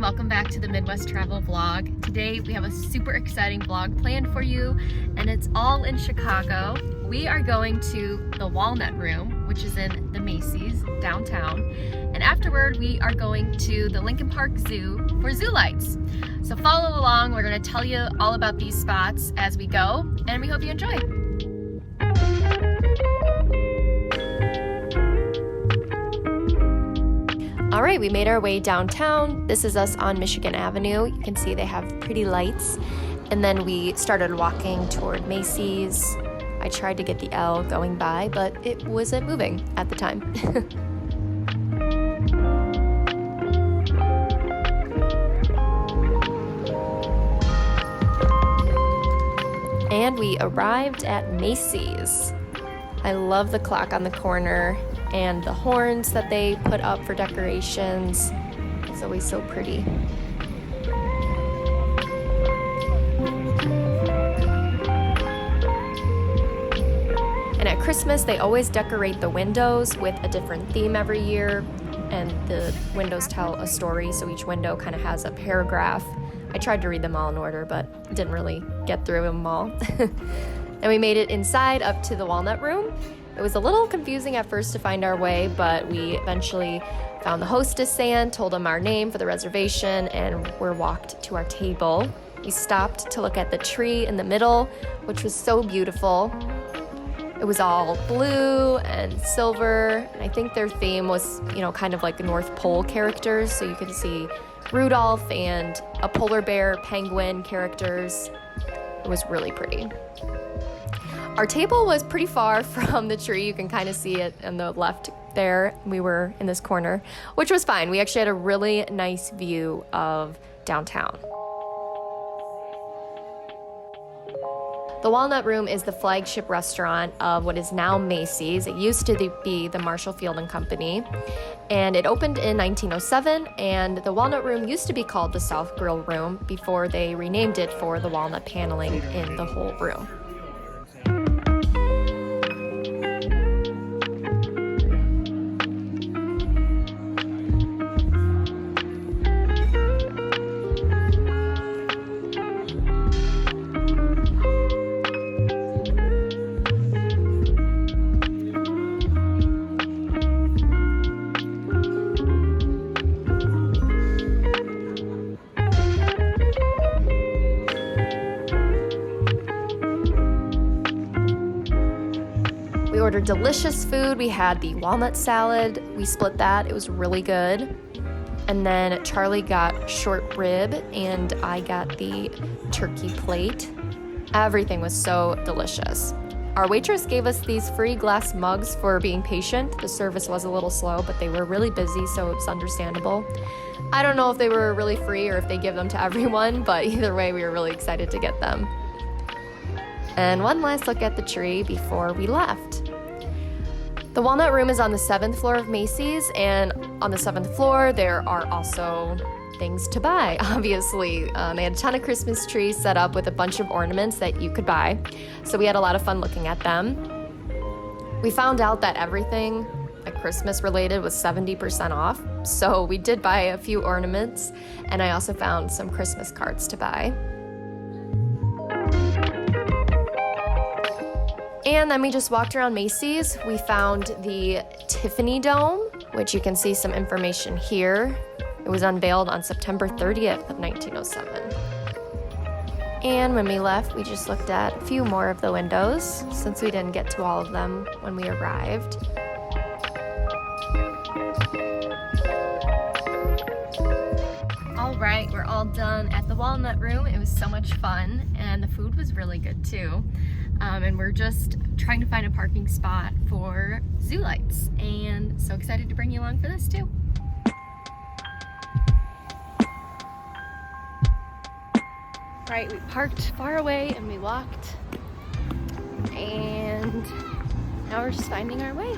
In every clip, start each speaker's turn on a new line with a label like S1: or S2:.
S1: Welcome back to the Midwest Travel Vlog. Today we have a super exciting vlog planned for you, and it's all in Chicago. We are going to the Walnut Room, which is in the Macy's downtown, and afterward we are going to the Lincoln Park Zoo for zoo lights. So follow along, we're going to tell you all about these spots as we go, and we hope you enjoy. All right, we made our way downtown. This is us on Michigan Avenue. You can see they have pretty lights. And then we started walking toward Macy's. I tried to get the L going by, but it wasn't moving at the time. And we arrived at Macy's. I love the clock on the corner and the horns that they put up for decorations. It's always so pretty. And at Christmas, they always decorate the windows with a different theme every year, and the windows tell a story, so each window kind of has a paragraph. I tried to read them all in order, but didn't really get through them all. And we made it inside up to the Walnut Room. It was a little confusing at first to find our way, but we eventually found the hostess stand, told them our name for the reservation, and we're walked to our table. We stopped to look at the tree in the middle, which was so beautiful. It was all blue and silver, and I think their theme was, kind of like the North Pole characters, so you could see Rudolph and a polar bear, penguin characters. It was really pretty. Our table was pretty far from the tree. You can kind of see it on the left there. We were in this corner, which was fine. We actually had a really nice view of downtown. The Walnut Room is the flagship restaurant of what is now Macy's. It used to be the Marshall Field & Company, and it opened in 1907, and the Walnut Room used to be called the South Grill Room before they renamed it for the walnut paneling in the whole room. We ordered delicious food. We had the walnut salad. We split that. It was really good. And then Charlie got short rib and I got the turkey plate. Everything was so delicious. Our waitress gave us these free glass mugs for being patient. The service was a little slow, but they were really busy, so it's understandable. I don't know if they were really free or if they give them to everyone, but either way, we were really excited to get them. And one last look at the tree before we left. The Walnut Room is on the 7th floor of Macy's, and on the 7th floor there are also things to buy, obviously. They had a ton of Christmas trees set up with a bunch of ornaments that you could buy, so we had a lot of fun looking at them. We found out that everything Christmas related was 70% off, so we did buy a few ornaments, and I also found some Christmas cards to buy. And then we just walked around Macy's. We found the Tiffany Dome, which you can see some information here. It was unveiled on September 30th of 1907. And when we left, we just looked at a few more of the windows, since we didn't get to all of them when we arrived. All right, we're all done at the Walnut Room. It was so much fun, and the food was really good too. And we're just trying to find a parking spot for zoo lights, and so excited to bring you along for this too. Right, we parked far away and we walked, and now we're just finding our way.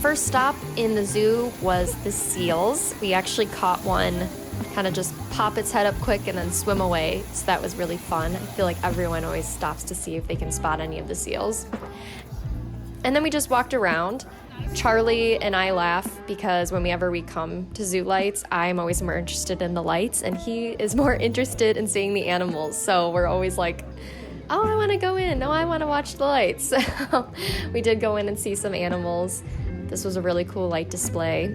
S1: First stop in the zoo was the seals. We actually caught one kind of just pop its head up quick and then swim away, so that was really fun. I feel like everyone always stops to see if they can spot any of the seals. And then we just walked around. Charlie and I laugh because whenever we come to zoo lights, I'm always more interested in the lights and he is more interested in seeing the animals. So we're always like, oh, I want to go in. No, I want to watch the lights. So we did go in and see some animals. This was a really cool light display.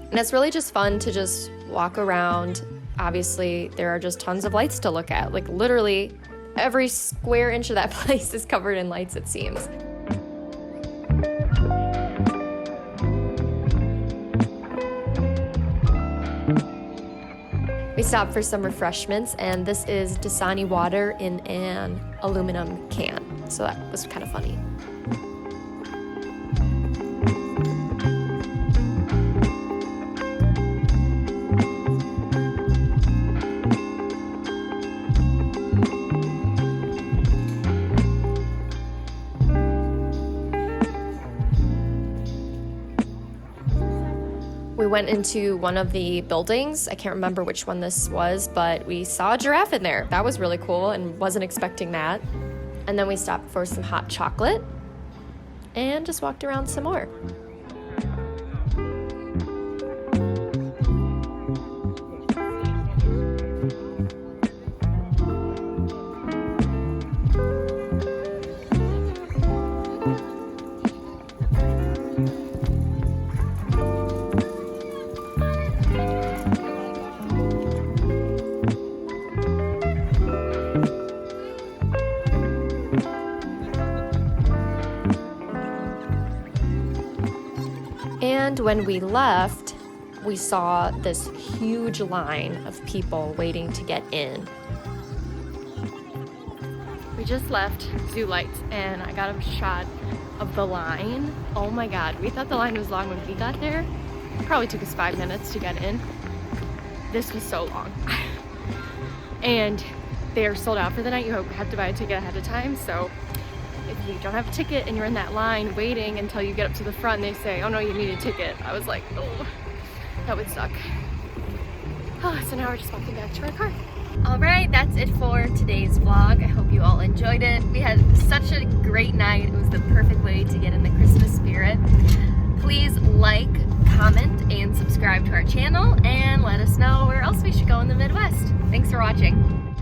S1: And it's really just fun to just walk around. Obviously, there are just tons of lights to look at. Like literally every square inch of that place is covered in lights, it seems. We stopped for some refreshments, and this is Dasani water in an aluminum can. So that was kind of funny. We went into one of the buildings. I can't remember which one this was, but we saw a giraffe in there. That was really cool and wasn't expecting that. And then we stopped for some hot chocolate and just walked around some more. And when we left, we saw this huge line of people waiting to get in. We just left Zoo Lights and I got a shot of the line. Oh my God, we thought the line was long when we got there. It probably took us 5 minutes to get in. This was so long. And they are sold out for the night. You have to buy a ticket ahead of time. So if you don't have a ticket and you're in that line waiting until you get up to the front and they say, oh no, you need a ticket. I was like, oh, that would suck. Oh, so now we're just walking back to our car. All right, that's it for today's vlog. I hope you all enjoyed it. We had such a great night. It was the perfect way to get in the Christmas spirit. Please like, comment, and subscribe to our channel and let us know where else we should go in the Midwest. Thanks for watching.